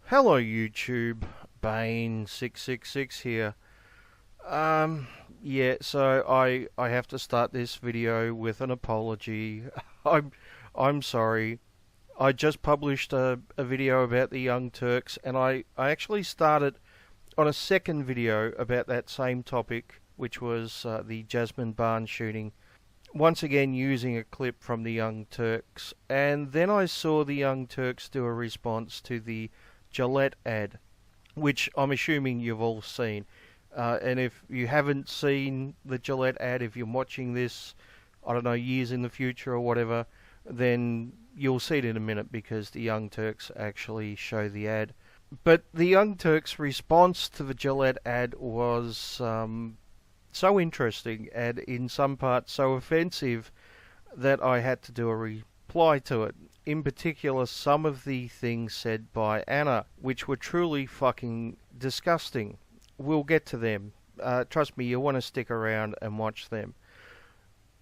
Hello YouTube, Bane666 here. Yeah, so I have to start this video with an apology. I'm I'm sorry. I just published a video about the Young Turks, and I actually started on a second video about that same topic, which was the Jasmine Barnes shooting. Once again using a clip from the Young Turks, and then I saw the Young Turks do a response to the Gillette ad, which I'm assuming you've all seen. And if you haven't seen the Gillette ad, if you're watching this, I don't know, years in the future or whatever, then you'll see it in a minute because the Young Turks actually show the ad. But the Young Turks' response to the Gillette ad was so interesting and in some parts so offensive that I had to do a reply to it. In particular, some of the things said by Anna, which were truly fucking disgusting. We'll get to them. Trust me, you'll want to stick around and watch them.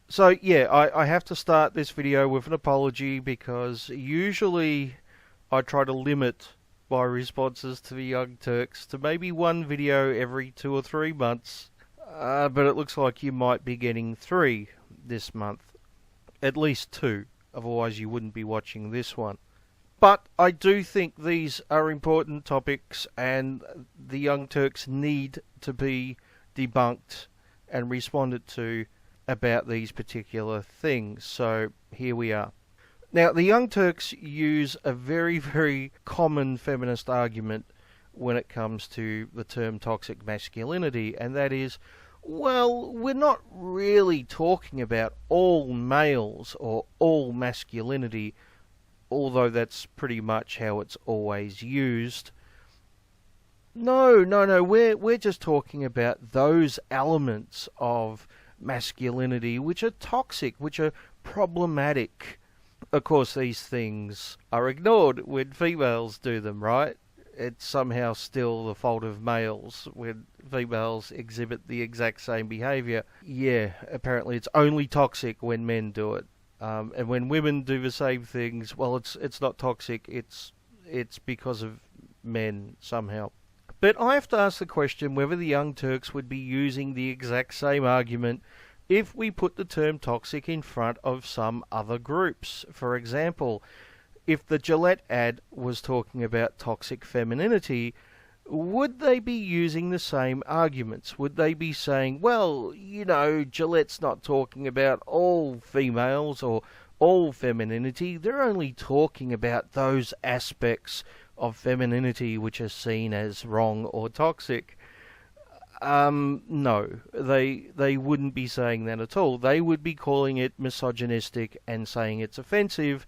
So yeah, I have to start this video with an apology because usually I try to limit my responses to the Young Turks to maybe one video every 2 or 3 months. But it looks like you might be getting 3 this month. At least 2. Otherwise you wouldn't be watching this one. But I do think these are important topics and the Young Turks need to be debunked and responded to about these particular things. So here we are. Now the Young Turks use a very, very common feminist argument when it comes to the term toxic masculinity, and that is, well, we're not really talking about all males or all masculinity, although that's pretty much how it's always used. No, we're just talking about those elements of masculinity which are toxic, which are problematic. Of course, these things are ignored when females do them, right? It's somehow still the fault of males when females exhibit the exact same behaviour. Yeah, apparently it's only toxic when men do it. And when women do the same things, well, it's not toxic, it's because of men somehow. But I have to ask the question whether the Young Turks would be using the exact same argument if we put the term toxic in front of some other groups. For example, if the Gillette ad was talking about toxic femininity, would they be using the same arguments? Would they be saying, well, you know, Gillette's not talking about all females or all femininity, they're only talking about those aspects of femininity which are seen as wrong or toxic? No, they wouldn't be saying that at all. They would be calling it misogynistic and saying it's offensive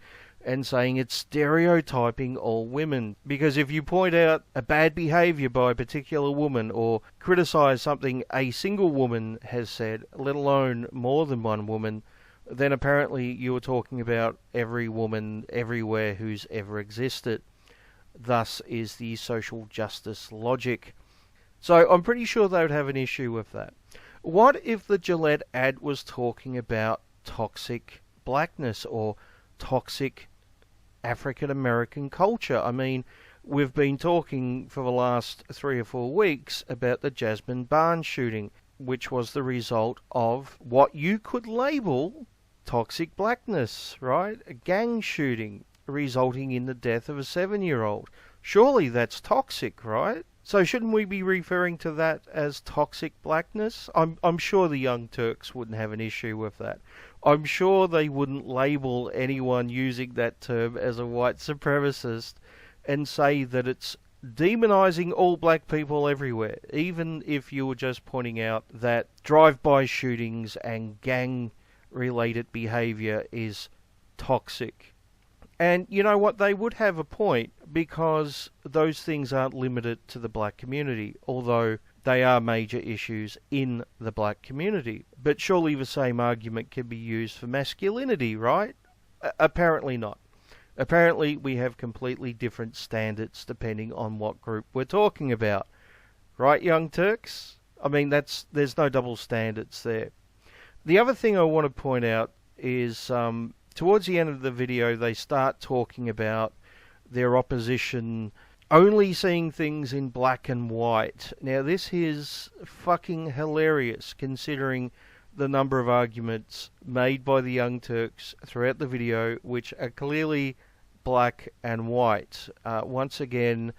and saying it's stereotyping all women. Because if you point out a bad behaviour by a particular woman or criticise something a single woman has said, let alone more than one woman, then apparently you are talking about every woman everywhere who's ever existed. Thus is the social justice logic. So I'm pretty sure they would have an issue with that. What if the Gillette ad was talking about toxic blackness or toxic African American culture? I mean, we've been talking for the last 3 or 4 weeks about the Jasmine Barnes shooting, which was the result of what you could label toxic blackness, right? A gang shooting resulting in the death of a 7-year-old. Surely that's toxic, right? So shouldn't we be referring to that as toxic blackness? I'm sure the Young Turks wouldn't have an issue with that. I'm sure they wouldn't label anyone using that term as a white supremacist and say that it's demonizing all black people everywhere, even if you were just pointing out that drive-by shootings and gang-related behavior is toxic. And you know what, they would have a point, because those things aren't limited to the black community, although they are major issues in the black community. But surely the same argument can be used for masculinity, right? Apparently not. Apparently we have completely different standards depending on what group we're talking about. Right, Young Turks? I mean, there's no double standards there. The other thing I want to point out is towards the end of the video, they start talking about their opposition only seeing things in black and white. Now, this is fucking hilarious considering the number of arguments made by the Young Turks throughout the video, which are clearly black and white. Once again,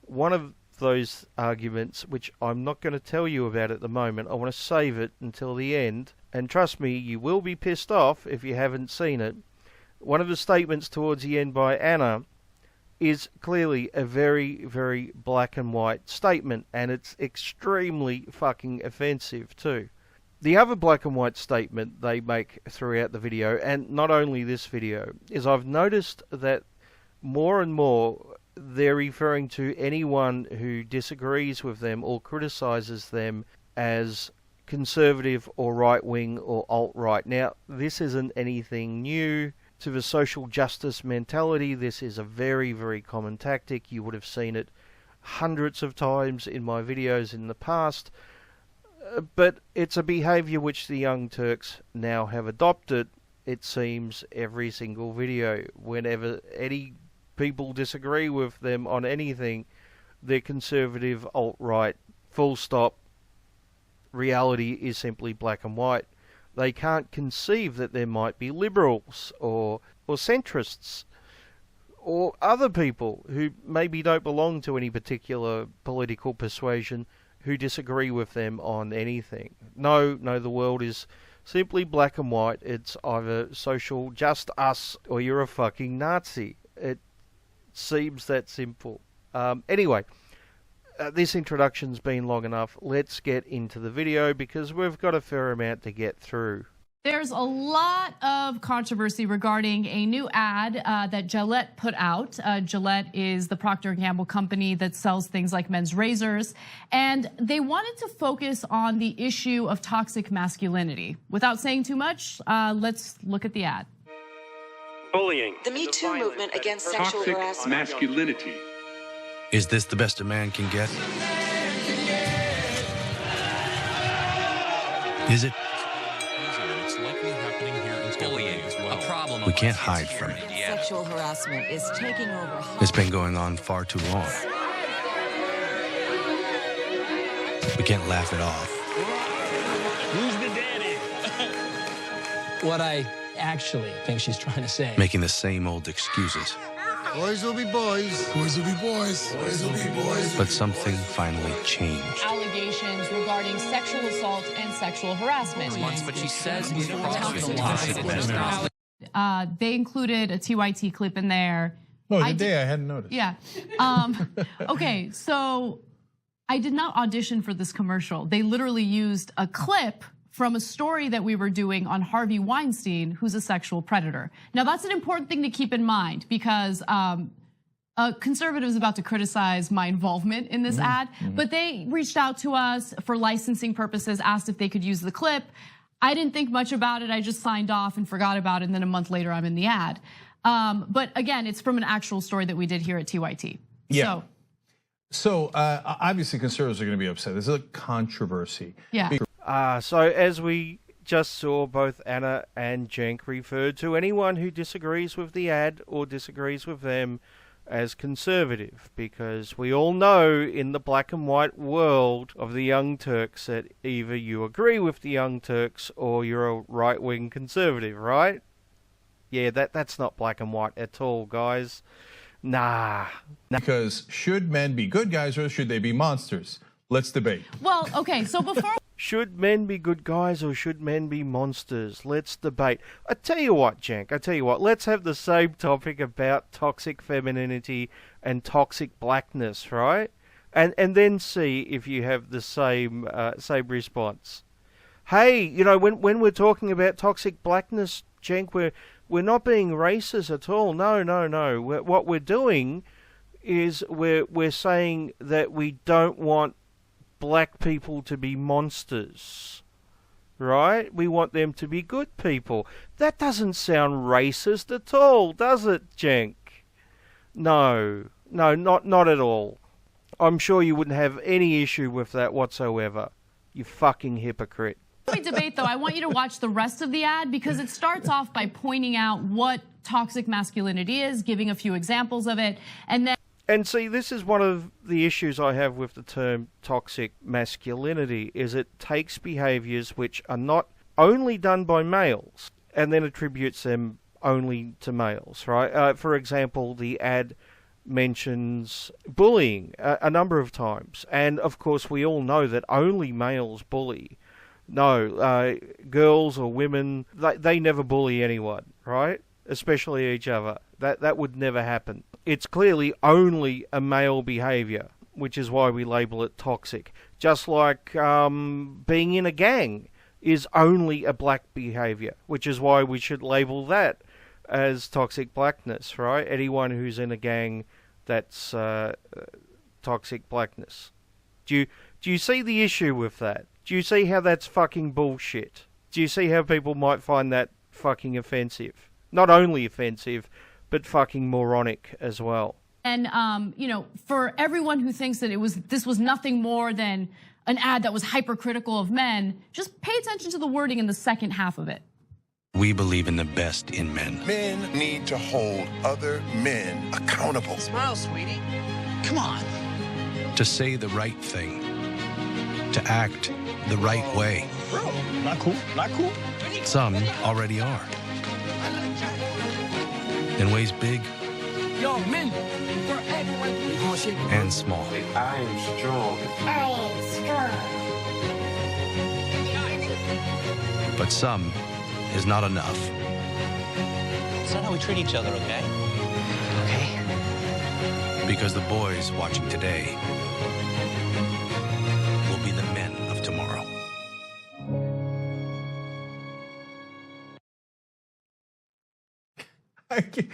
one of those arguments, which I'm not going to tell you about at the moment, I want to save it until the end, and trust me, you will be pissed off if you haven't seen it. One of the statements towards the end by Anna is clearly a very, very black and white statement, and it's extremely fucking offensive too. The other black and white statement they make throughout the video, and not only this video, is I've noticed that more and more they're referring to anyone who disagrees with them or criticises them as conservative or right-wing or alt-right. Now, this isn't anything new to the social justice mentality. This is a very, very common tactic. You would have seen it hundreds of times in my videos in the past. But it's a behaviour which the Young Turks now have adopted, it seems, every single video. Whenever any people disagree with them on anything, they're conservative, alt-right, full stop. Reality is simply black and white. They can't conceive that there might be liberals or centrists or other people who maybe don't belong to any particular political persuasion who disagree with them on anything. No, the world is simply black and white. It's either social just us or you're a fucking Nazi. It seems that simple. Anyway, this introduction's been long enough. Let's get into the video because we've got a fair amount to get through. There's a lot of controversy regarding a new ad that Gillette put out. Gillette is the Procter & Gamble company that sells things like men's razors. And they wanted to focus on the issue of toxic masculinity. Without saying too much, let's look at the ad. Bullying. The Me Too movement against sexual harassment. Toxic masculinity. Is this the best a man can get? Is it? It's likely happening here in bullying as well. A problem we can't hide from it. Sexual harassment is taking over. It's been going on far too long. We can't laugh it off. Who's the daddy? What I actually think she's trying to say. Making the same old excuses. Boys will be boys. Boys will be boys. Boys will be boys. But something finally changed. Allegations regarding sexual assault and sexual harassment. But she says he's They included a TYT clip in there. Oh, I hadn't noticed. Yeah. Okay, so I did not audition for this commercial. They literally used a clip from a story that we were doing on Harvey Weinstein, who's a sexual predator. Now, that's an important thing to keep in mind because a conservative is about to criticize my involvement in this ad, but they reached out to us for licensing purposes, asked if they could use the clip. I didn't think much about it. I just signed off and forgot about it, and then a month later, I'm in the ad. But again, it's from an actual story that we did here at TYT. Yeah. So obviously, conservatives are going to be upset. This is a controversy. Yeah. So as we just saw, both Anna and Cenk referred to anyone who disagrees with the ad or disagrees with them as conservative, because we all know in the black and white world of the Young Turks that either you agree with the Young Turks or you're a right-wing conservative, right? Yeah, that's not black and white at all, guys. Nah. Because should men be good guys or should they be monsters? Let's debate. Well, okay, so before... Should men be good guys or should men be monsters? Let's debate. I tell you what, Cenk, let's have the same topic about toxic femininity and toxic blackness, right? And then see if you have the same response. Hey, you know, when we're talking about toxic blackness, Cenk, we're not being racist at all. No. What we're doing is we're saying that we don't want black people to be monsters, right? We want them to be good people. That doesn't sound racist at all, does it, Cenk? No, not at all. I'm sure you wouldn't have any issue with that whatsoever. You fucking hypocrite. We debate, though, I want you to watch the rest of the ad because it starts off by pointing out what toxic masculinity is, giving a few examples of it, and then... And see, this is one of the issues I have with the term toxic masculinity, is it takes behaviours which are not only done by males and then attributes them only to males, right? For example, the ad mentions bullying a number of times. And, of course, we all know that only males bully. No, girls or women, they never bully anyone, right? Especially each other. That would never happen. It's clearly only a male behaviour, which is why we label it toxic. Just like being in a gang is only a black behaviour, which is why we should label that as toxic blackness, right? Anyone who's in a gang, that's toxic blackness. Do you see the issue with that? Do you see how that's fucking bullshit? Do you see how people might find that fucking offensive? Not only offensive, but fucking moronic as well. And, for everyone who thinks that this was nothing more than an ad that was hypercritical of men, just pay attention to the wording in the second half of it. We believe in the best in men. Men need to hold other men accountable. Smile, sweetie. Come on. To say the right thing. To act the right way. Bro, not cool, not cool. Some already are. In ways big Yo, men, and small. I am strong. But some is not enough. It's not how we treat each other, okay? Okay. Because the boys watching today will be the men of tomorrow.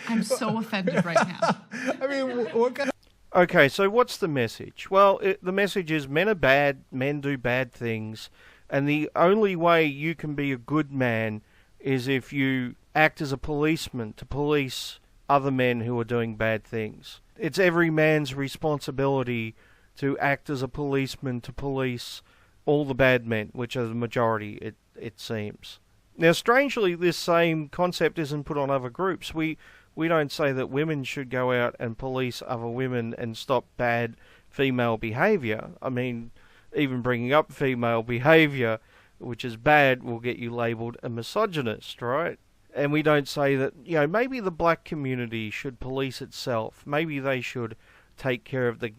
I'm so offended right now. I mean, what kind of... Okay, so what's the message? Well, the message is men are bad, men do bad things, and the only way you can be a good man is if you act as a policeman to police other men who are doing bad things. It's every man's responsibility to act as a policeman to police all the bad men, which are the majority, it seems. Now, strangely, this same concept isn't put on other groups. We don't say that women should go out and police other women and stop bad female behaviour. I mean, even bringing up female behaviour, which is bad, will get you labelled a misogynist, right? And we don't say that, maybe the black community should police itself. Maybe they should take care of the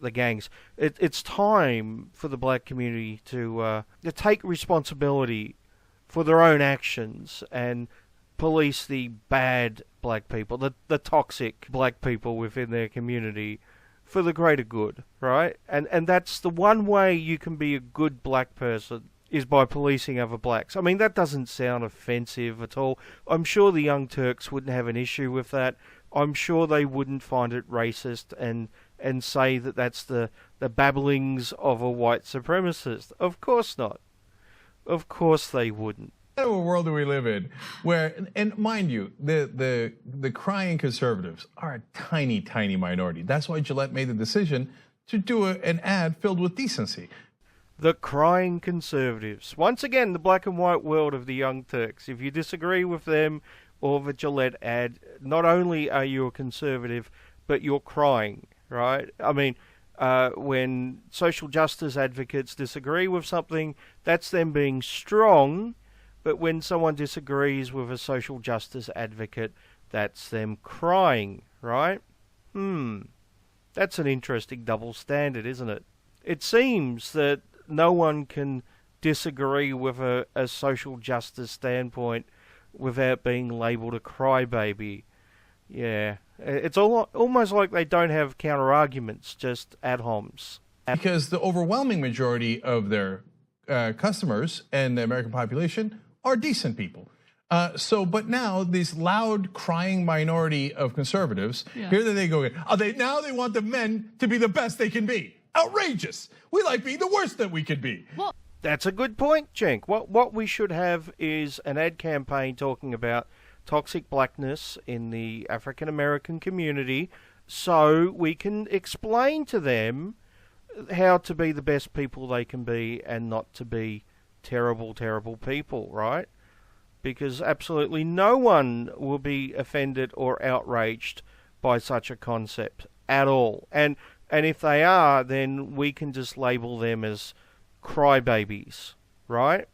gangs. It's time for the black community to take responsibility for their own actions and police the bad black people, the toxic black people within their community for the greater good, right? And that's the one way you can be a good black person, is by policing other blacks. I mean, that doesn't sound offensive at all. I'm sure the Young Turks wouldn't have an issue with that. I'm sure they wouldn't find it racist and say that that's the babblings of a white supremacist. Of course not. Of course they wouldn't. What kind of a world do we live in where, and mind you, the crying conservatives are a tiny, tiny minority. That's why Gillette made the decision to do an ad filled with decency. The crying conservatives. Once again, the black and white world of the Young Turks. If you disagree with them or the Gillette ad, not only are you a conservative, but you're crying, right? I mean, when social justice advocates disagree with something, that's them being strong. But when someone disagrees with a social justice advocate, that's them crying, right? That's an interesting double standard, isn't it? It seems that no one can disagree with a social justice standpoint without being labelled a crybaby. Yeah, it's almost like they don't have counter-arguments, just ad homs. Because the overwhelming majority of their customers and the American population are decent people. But now these loud, crying minority of conservatives, here they go again. Now they want the men to be the best they can be. Outrageous. We like being the worst that we could be. Well, that's a good point, Cenk. What we should have is an ad campaign talking about toxic blackness in the African American community, so we can explain to them how to be the best people they can be and not to be terrible, terrible people, right? Because absolutely no one will be offended or outraged by such a concept. at all. And if they are, then we can just label them as crybabies, right?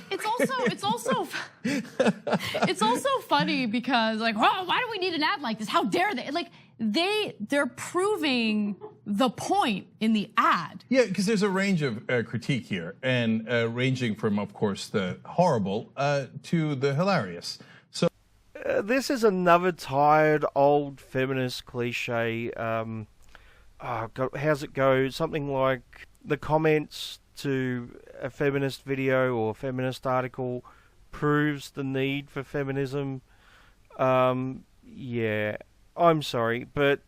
It's also funny because, like, oh, why do we need an ad like this? How dare they? Like, they're proving the point in the ad. Yeah, because there's a range of critique here, and ranging from, of course, the horrible to the hilarious. So this is another tired old feminist cliche. How's it go? Something like the comments to a feminist video or feminist article proves the need for feminism. Yeah, I'm sorry, but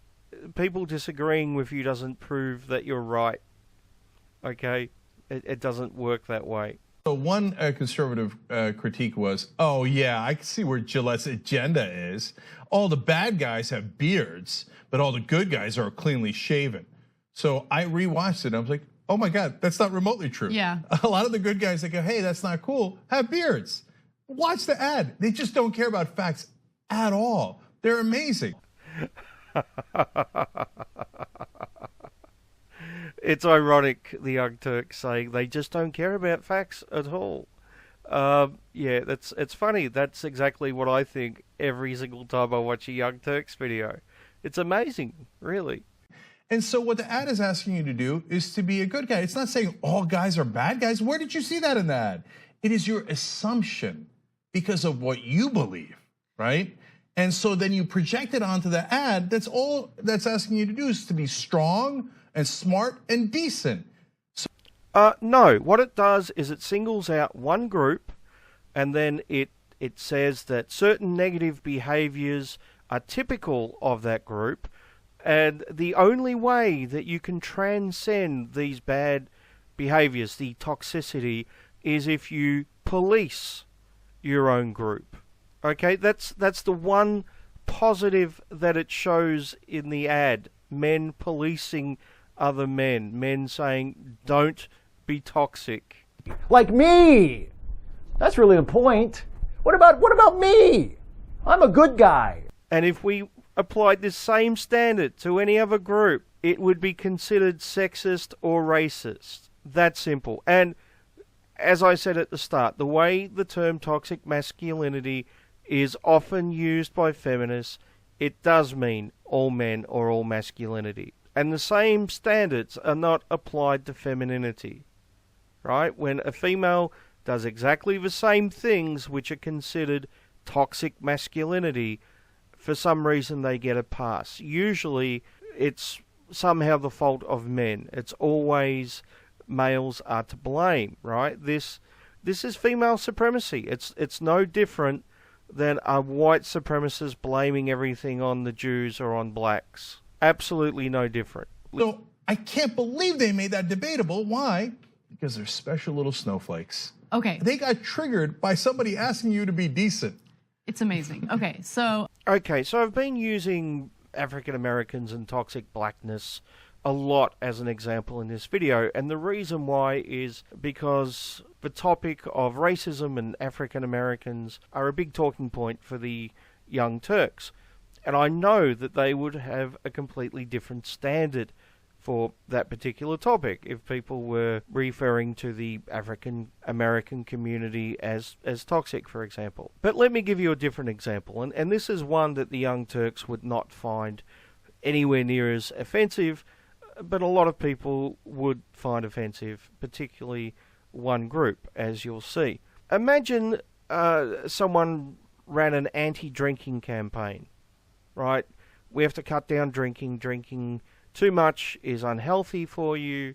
people disagreeing with you doesn't prove that you're right. Okay? It doesn't work that way. So one conservative critique was, oh yeah, I can see where Gillette's agenda is. All the bad guys have beards, but all the good guys are cleanly shaven. So I rewatched it and I was like, oh my God, that's not remotely true. Yeah. A lot of the good guys that go, hey, that's not cool, have beards. Watch the ad. They just don't care about facts at all. They're amazing. It's ironic, the Young Turks saying they just don't care about facts at all. Yeah, it's funny. That's exactly what I think every single time I watch a Young Turks video. It's amazing, really. And so what the ad is asking you to do is to be a good guy. It's not saying all guys are bad guys. Where did you see that in the ad? It is your assumption because of what you believe, right? And so then you project it onto the ad. That's all that's asking you to do is to be strong and smart and decent. No, what it does is it singles out one group and then it says that certain negative behaviors are typical of that group. And the only way that you can transcend these bad behaviors, the toxicity, is if you police your own group. Okay, that's the one positive that it shows in the ad. Men policing other men. Men saying, don't be toxic. Like me! That's really the point. What about me? I'm a good guy. And if we applied this same standard to any other group, it would be considered sexist or racist. That simple. And as I said at the start, the way the term toxic masculinity is often used by feminists, it does mean all men or all masculinity. And the same standards are not applied to femininity. Right? When a female does exactly the same things which are considered toxic masculinity, for some reason they get a pass. Usually it's somehow the fault of men. It's always males are to blame, right? This is female supremacy. It's no different than a white supremacist blaming everything on the Jews or on blacks. Absolutely no different. So I can't believe they made that debatable. Why? Because they're special little snowflakes. Okay. They got triggered by somebody asking you to be decent. It's amazing. Okay, so I've been using African Americans and toxic blackness a lot as an example in this video, and the reason why is because the topic of racism and African Americans are a big talking point for the Young Turks, and I know that they would have a completely different standard for that particular topic if people were referring to the African American community as toxic, for example. But let me give you a different example, and this is one that the Young Turks would not find anywhere near as offensive, but a lot of people would find offensive, particularly one group, as you'll see. Imagine someone ran an anti-drinking campaign, right? We have to cut down drinking. Drinking too much is unhealthy for you.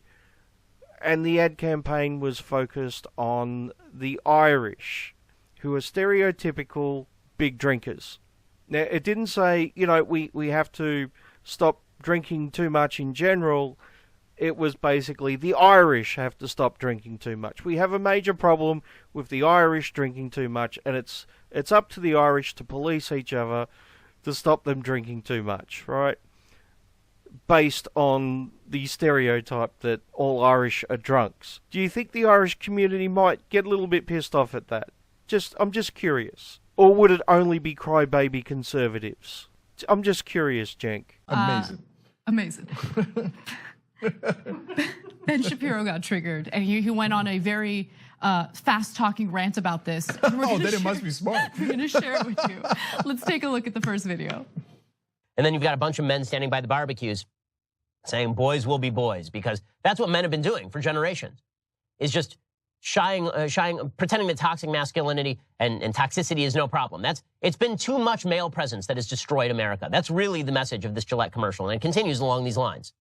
And the ad campaign was focused on the Irish, who are stereotypical big drinkers. Now, it didn't say, we have to stop drinking too much in general. It was basically the Irish have to stop drinking too much. We have a major problem with the Irish drinking too much, and it's up to the Irish to police each other to stop them drinking too much, right? Based on the stereotype that all Irish are drunks. Do you think the Irish community might get a little bit pissed off at that? I'm just curious. Or would it only be crybaby conservatives? I'm just curious, Jenk. Amazing. Amazing. Ben Shapiro got triggered, and he went on a very fast-talking rant about this. Oh, then it must be smart. We're going to share it with you. Let's take a look at the first video. And then you've got a bunch of men standing by the barbecues saying boys will be boys, because that's what men have been doing for generations, is just pretending that toxic masculinity and toxicity is no problem. It's been too much male presence that has destroyed America. That's really the message of this Gillette commercial, and it continues along these lines.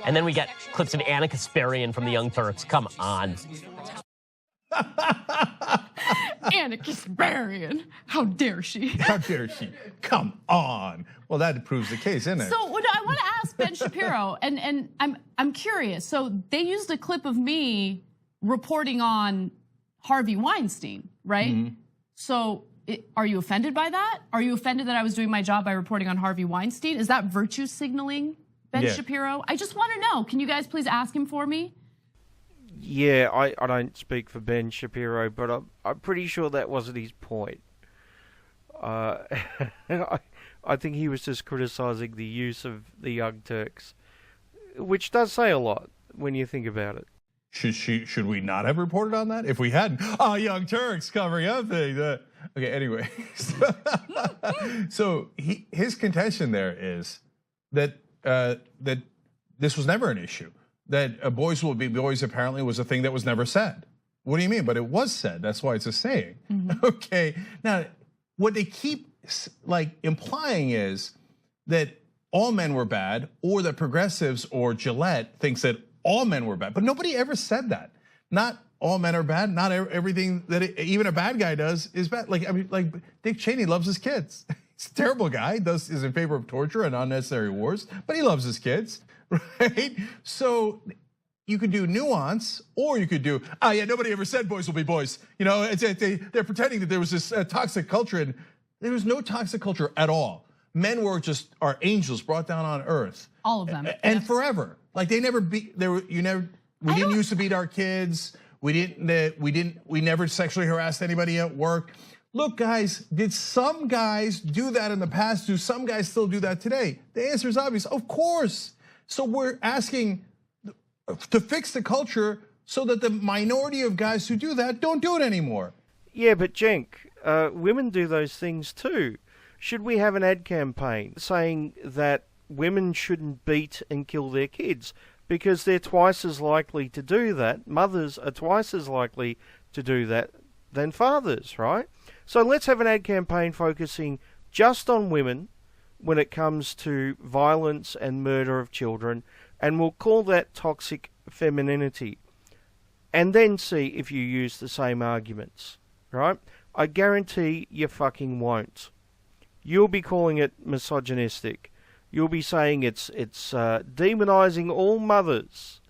And then we get clips of Anna Kasparian from the Young Turks. Come on. Anna Kasparian. How dare she? How dare she? Come on. Well, that proves the case, isn't it? So what I want to ask Ben Shapiro, and I'm curious. So they used a clip of me reporting on Harvey Weinstein, right? Mm-hmm. So are you offended by that? Are you offended that I was doing my job by reporting on Harvey Weinstein? Is that virtue signaling, Ben Shapiro? I just want to know. Can you guys please ask him for me? Yeah, I don't speak for Ben Shapiro, but I'm pretty sure that wasn't his point. I think he was just criticizing the use of the Young Turks, which does say a lot when you think about it. Should we not have reported on that? If we hadn't, Young Turks covering up things. Okay, anyway. So his contention there is that that this was never an issue. That boys will be boys apparently was a thing that was never said. What do you mean? But it was said. That's why it's a saying. Mm-hmm. Okay. Now, what they keep implying is that all men were bad, or that progressives or Gillette thinks that all men were bad. But nobody ever said that. Not all men are bad. Not everything that even a bad guy does is bad. Like Dick Cheney loves his kids. He's a terrible guy. Is in favor of torture and unnecessary wars, but he loves his kids. Right? So you could do nuance, or you could do, nobody ever said boys will be boys. You know, they're pretending that there was this toxic culture, and there was no toxic culture at all. Men were just our angels brought down on earth. All of them. And forever. Like we didn't used to beat our kids. We never sexually harassed anybody at work. Look, guys, did some guys do that in the past? Do some guys still do that today? The answer is obvious. Of course. So we're asking to fix the culture so that the minority of guys who do that don't do it anymore. Yeah, but Cenk, women do those things too. Should we have an ad campaign saying that women shouldn't beat and kill their kids because they're twice as likely to do that? Mothers are twice as likely to do that than fathers, right? So let's have an ad campaign focusing just on women when it comes to violence and murder of children, and we'll call that toxic femininity, and then see if you use the same arguments, right? I guarantee you fucking won't. You'll be calling it misogynistic. You'll be saying it's demonizing all mothers,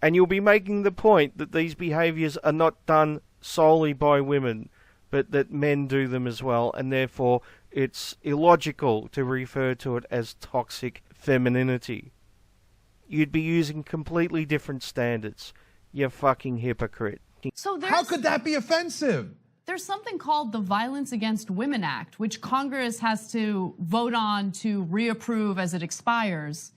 and you'll be making the point that these behaviors are not done solely by women, but that men do them as well, and therefore it's illogical to refer to it as toxic femininity. You'd be using completely different standards. You fucking hypocrite. So how could that be offensive? There's something called the Violence Against Women Act, which Congress has to vote on to reapprove as it expires.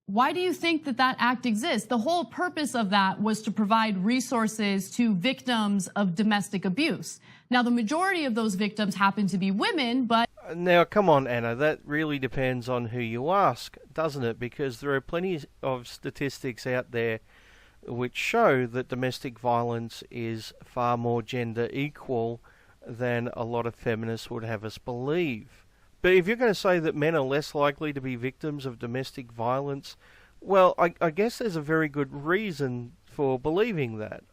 Why do you think that act exists? The whole purpose of that was to provide resources to victims of domestic abuse. Now, the majority of those victims happen to be women, but... Now, come on, Anna, that really depends on who you ask, doesn't it? Because there are plenty of statistics out there which show that domestic violence is far more gender equal than a lot of feminists would have us believe. But if you're going to say that men are less likely to be victims of domestic violence, well, I guess there's a very good reason for believing that.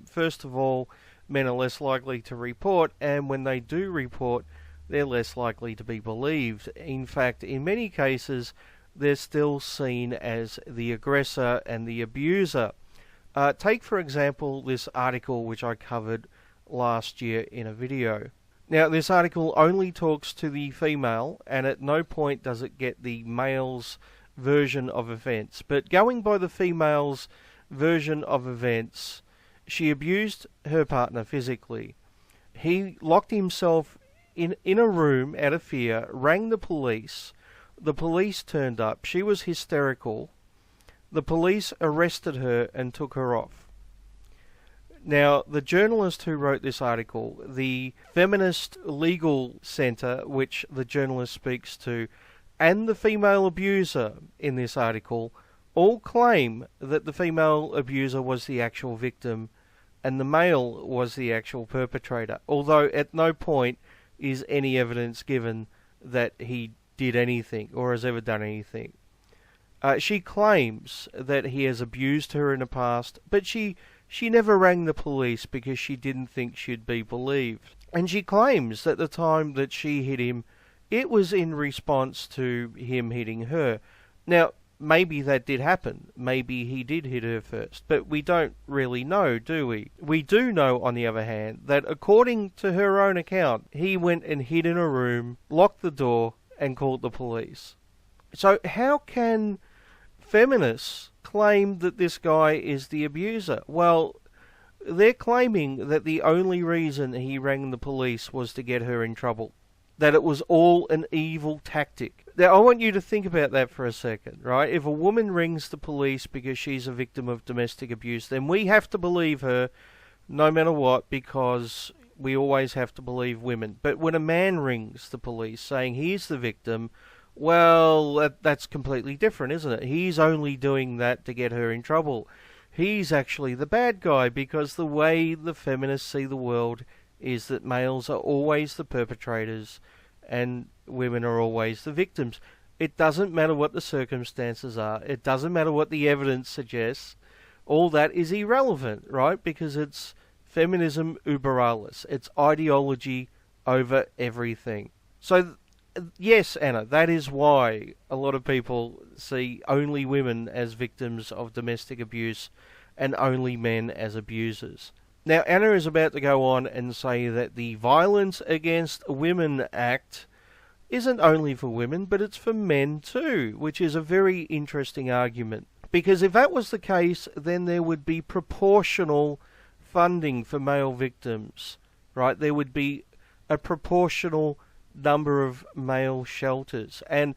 First of all, men are less likely to report, and when they do report, they're less likely to be believed. In fact, in many cases, they're still seen as the aggressor and the abuser. Take, for example, this article which I covered last year in a video. Now, this article only talks to the female, and at no point does it get the male's version of events. But going by the female's version of events, she abused her partner physically. He locked himself in a room out of fear, rang the police. the police turned up. She was hysterical. The police arrested her and took her off. Now, the journalist who wrote this article, the Feminist Legal Center, which the journalist speaks to, and the female abuser in this article all claim that the female abuser was the actual victim and the male was the actual perpetrator, although at no point is any evidence given that he did anything or has ever done anything. She claims that he has abused her in the past, but she never rang the police because she didn't think she'd be believed. And she claims that the time that she hit him, it was in response to him hitting her. Now, maybe that did happen. Maybe he did hit her first. But we don't really know, do we? We do know, on the other hand, that according to her own account, he went and hid in a room, locked the door, and called the police. So how can feminists claim that this guy is the abuser? Well, they're claiming that the only reason he rang the police was to get her in trouble. That it was all an evil tactic. Now, I want you to think about that for a second, right? If a woman rings the police because she's a victim of domestic abuse, then we have to believe her no matter what, because we always have to believe women. But when a man rings the police saying he's the victim, well, that's completely different, isn't it? He's only doing that to get her in trouble. He's actually the bad guy, because the way the feminists see the world is that males are always the perpetrators and women are always the victims. It doesn't matter what the circumstances are. It doesn't matter what the evidence suggests. All that is irrelevant, right? Because it's feminism über alles. It's ideology over everything. So, yes, Anna, that is why a lot of people see only women as victims of domestic abuse and only men as abusers. Now, Anna is about to go on and say that the Violence Against Women Act isn't only for women, but it's for men too, which is a very interesting argument. Because if that was the case, then there would be proportional funding for male victims, right? There would be a proportional number of male shelters. And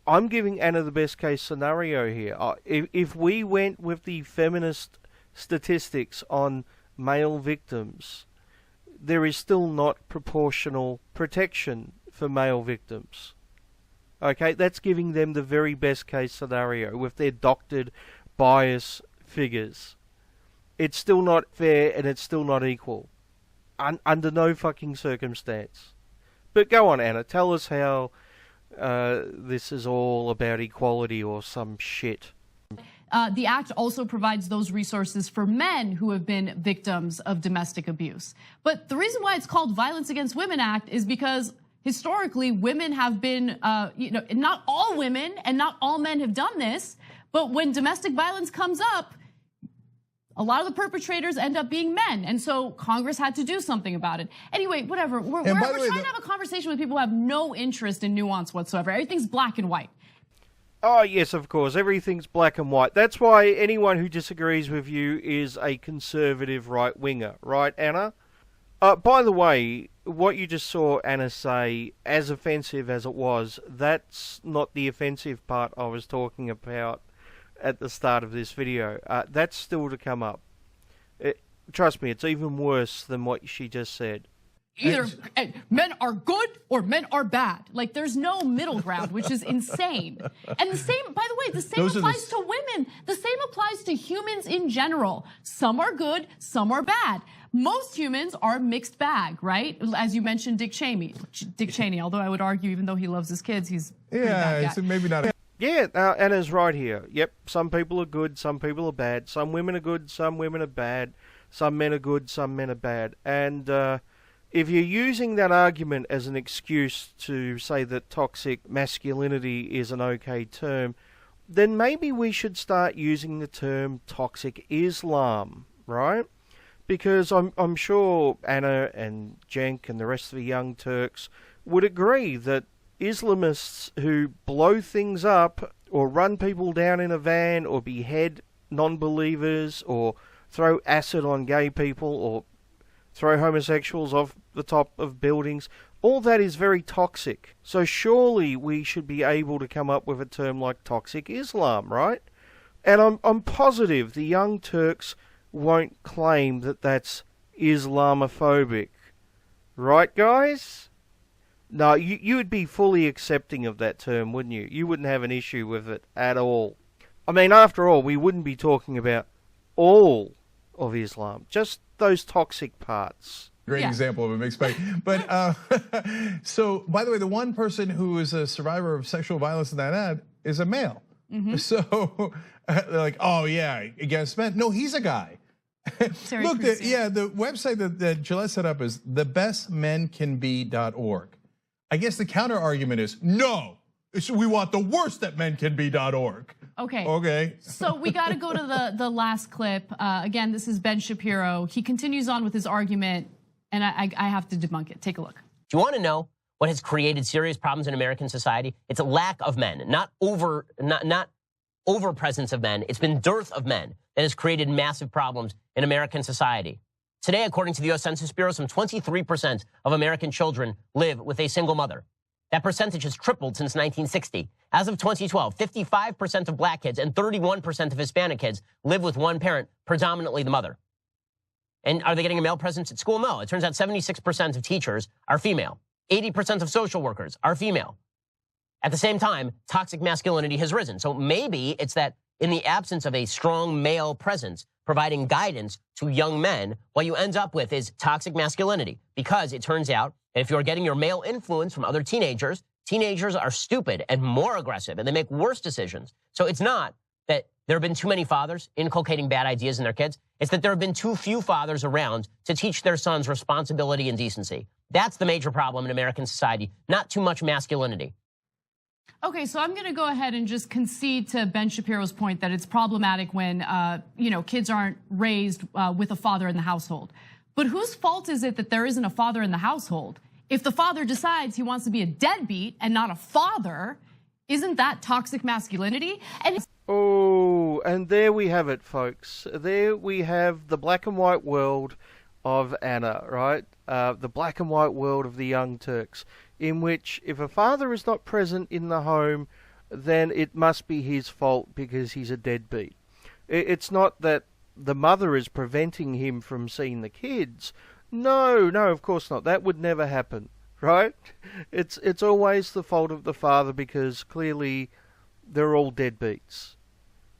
I'm giving Anna the best case scenario here. If we went with the feminist statistics on male victims, there is still not proportional protection for male victims. Okay, that's giving them the very best case scenario with their doctored bias figures. It's still not fair and it's still not equal. Under no fucking circumstance. But go on, Anna, tell us how this is all about equality or some shit. The Act also provides those resources for men who have been victims of domestic abuse. But the reason why it's called Violence Against Women Act is because historically women have been, not all women and not all men have done this, but when domestic violence comes up, a lot of the perpetrators end up being men. And so Congress had to do something about it. Anyway, whatever. We're trying to have a conversation with people who have no interest in nuance whatsoever. Everything's black and white. Oh, yes, of course. Everything's black and white. That's why anyone who disagrees with you is a conservative right-winger. Right, Anna? By the way, what you just saw Anna say, as offensive as it was, that's not the offensive part I was talking about at the start of this video. That's still to come up. Trust me, it's even worse than what she just said. Either men are good or men are bad. Like, there's no middle ground, which is insane. And the same, by the way, the same applies to women. The same applies to humans in general. Some are good, some are bad. Most humans are mixed bag, right? As you mentioned, Dick Cheney, although I would argue, even though he loves his kids, he's maybe not. Yeah, Anna's right here. Yep, some people are good, some people are bad. Some women are good, some women are bad. Some men are good, some men are bad. And if you're using that argument as an excuse to say that toxic masculinity is an okay term, then maybe we should start using the term toxic Islam, right? Because I'm sure Anna and Cenk and the rest of the Young Turks would agree that Islamists who blow things up or run people down in a van or behead non-believers or throw acid on gay people or throw homosexuals off the top of buildings, All that is very toxic. So surely we should be able to come up with a term like toxic Islam, right? And I'm positive the Young Turks won't claim that that's Islamophobic. Right, guys? No, you would be fully accepting of that term, wouldn't you? You wouldn't have an issue with it at all. I mean, after all, we wouldn't be talking about all of Islam, just those toxic parts. Great example of a mixed bag. But so, by the way, the one person who is a survivor of sexual violence in that ad is a male. Mm-hmm. So they're like, oh yeah, against men. No, he's a guy. Look, the website that Gillette set up is thebestmencanbe.org. I guess the counter argument is no. We want the worst that men can be.org. Okay. So we got to go to the last clip. Again, this is Ben Shapiro. He continues on with his argument, and I have to debunk it. Take a look. Do you want to know what has created serious problems in American society? It's a lack of men, not overpresence of men. It's been dearth of men that has created massive problems in American society. Today, according to the U.S. Census Bureau, some 23% of American children live with a single mother. That percentage has tripled since 1960. As of 2012, 55% of black kids and 31% of Hispanic kids live with one parent, predominantly the mother. And are they getting a male presence at school? No. It turns out 76% of teachers are female. 80% of social workers are female. At the same time, toxic masculinity has risen. So maybe it's that in the absence of a strong male presence providing guidance to young men, what you end up with is toxic masculinity. Because it turns out that if you're getting your male influence from other teenagers, teenagers are stupid and more aggressive and they make worse decisions. So it's not that there have been too many fathers inculcating bad ideas in their kids. It's that there have been too few fathers around to teach their sons responsibility and decency. That's the major problem in American society, not too much masculinity. Okay, so I'm going to go ahead and just concede to Ben Shapiro's point that it's problematic when, kids aren't raised with a father in the household. But whose fault is it that there isn't a father in the household? If the father decides he wants to be a deadbeat and not a father, isn't that toxic masculinity? And there we have it, folks. There we have the black and white world of Anna, right? The black and white world of the Young Turks, in which if a father is not present in the home, then it must be his fault because he's a deadbeat. It's not that the mother is preventing him from seeing the kids. No, of course not. That would never happen, right? It's always the fault of the father because clearly they're all deadbeats.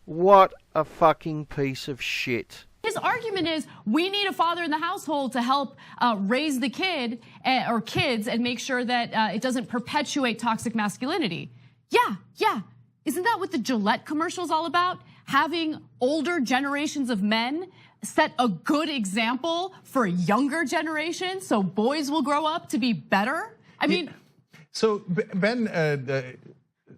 What a fucking piece of shit. His argument is we need a father in the household to help raise the kid or kids and make sure that it doesn't perpetuate toxic masculinity. Yeah. Isn't that what the Gillette commercial is all about? Having older generations of men set a good example for younger generations so boys will grow up to be better? I mean... So Ben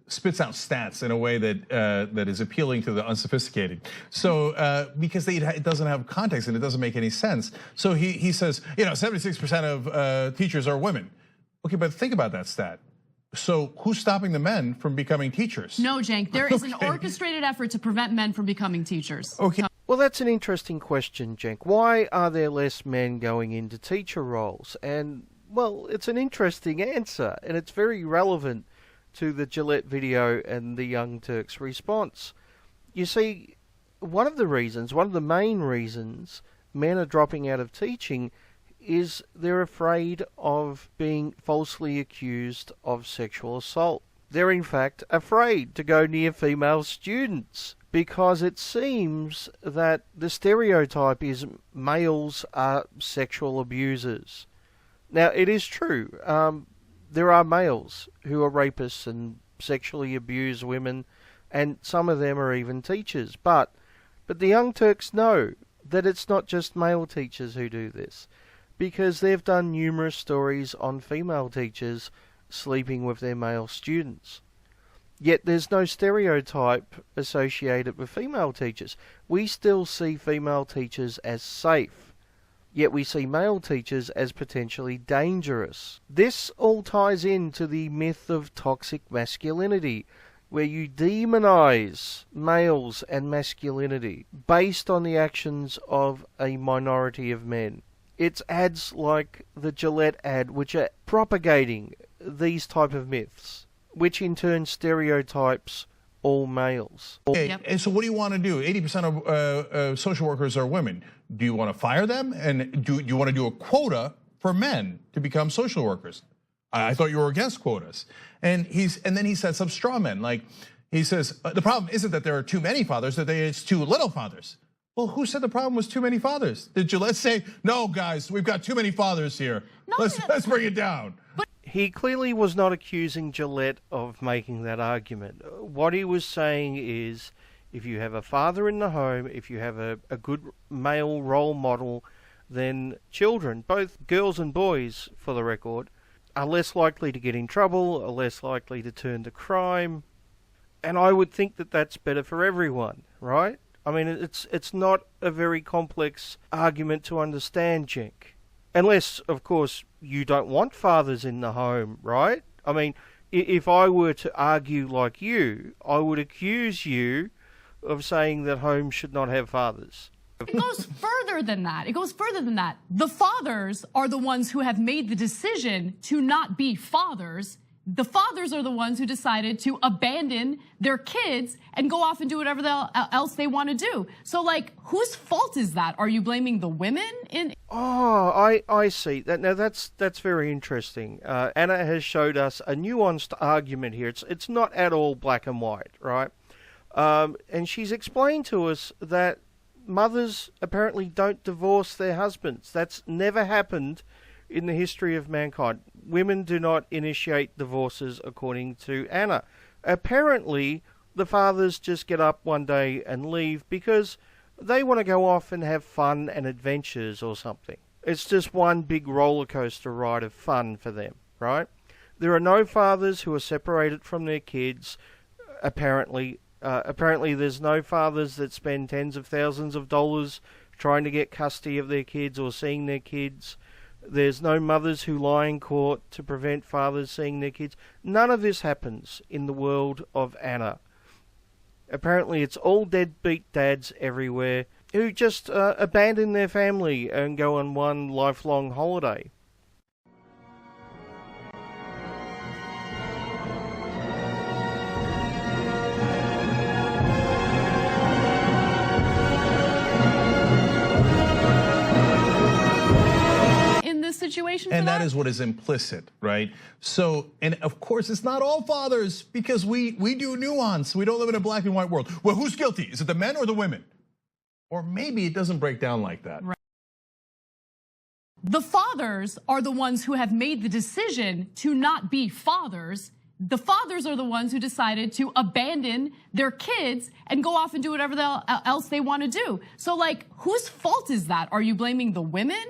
spits out stats in a way that is appealing to the unsophisticated. So because it doesn't have context and it doesn't make any sense. So he says, 76% of teachers are women. Okay, but think about that stat. So who's stopping the men from becoming teachers? No, Cenk, there is an orchestrated effort to prevent men from becoming teachers. Okay. Well, that's an interesting question, Cenk. Why are there less men going into teacher roles? And, well, it's an interesting answer, and it's very relevant to the Gillette video and the Young Turks' response. You see, one of the main reasons men are dropping out of teaching is they're afraid of being falsely accused of sexual assault. They're in fact afraid to go near female students because it seems that the stereotype is males are sexual abusers. Now, it is true. There are males who are rapists and sexually abuse women, and some of them are even teachers. But the Young Turks know that it's not just male teachers who do this, because they've done numerous stories on female teachers sleeping with their male students. Yet there's no stereotype associated with female teachers. We still see female teachers as safe. Yet we see male teachers as potentially dangerous. This all ties into the myth of toxic masculinity, where you demonize males and masculinity based on the actions of a minority of men. It's ads like the Gillette ad which are propagating these type of myths, which in turn stereotypes all males. Okay, and so what do you want to do? 80% of social workers are women. Do you want to fire them? And do you want to do a quota for men to become social workers? I thought you were against quotas. And then he said some straw men, like he says, the problem isn't that there are too many fathers, that it's too little fathers. Well, who said the problem was too many fathers? Did Gillette say, no, guys, we've got too many fathers here. Let's bring it down. He clearly was not accusing Gillette of making that argument. What he was saying is, if you have a father in the home, if you have a good male role model, then children, both girls and boys, for the record, are less likely to get in trouble, are less likely to turn to crime. And I would think that that's better for everyone, right? I mean, it's not a very complex argument to understand, Jenk. Unless, of course, you don't want fathers in the home, right? I mean, if I were to argue like you, I would accuse you of saying that homes should not have fathers. It goes further than that. It goes further than that. The fathers are the ones who have made the decision to not be fathers. The fathers are the ones who decided to abandon their kids and go off and do whatever else they want to do. So, like, whose fault is that? Are you blaming the women? Oh, I see. Now that's very interesting. Anna has showed us a nuanced argument here. It's not at all black and white, right? And she's explained to us that mothers apparently don't divorce their husbands. That's never happened in the history of mankind. Women do not initiate divorces, according to Anna. Apparently, the fathers just get up one day and leave because they want to go off and have fun and adventures or something. It's just one big roller coaster ride of fun for them, right? There are no fathers who are separated from their kids, apparently. Apparently, there's no fathers that spend tens of thousands of dollars trying to get custody of their kids or seeing their kids. There's no mothers who lie in court to prevent fathers seeing their kids. None of this happens in the world of Anna. Apparently it's all deadbeat dads everywhere who just abandon their family and go on one lifelong holiday. Situation and that is what is implicit, right? So, and of course, it's not all fathers because we do nuance. We don't live in a black and white world. Well, who's guilty? Is it the men or the women? Or maybe it doesn't break down like that. Right. The fathers are the ones who have made the decision to not be fathers. The fathers are the ones who decided to abandon their kids and go off and do whatever else they want to do. So, like, whose fault is that? Are you blaming the women?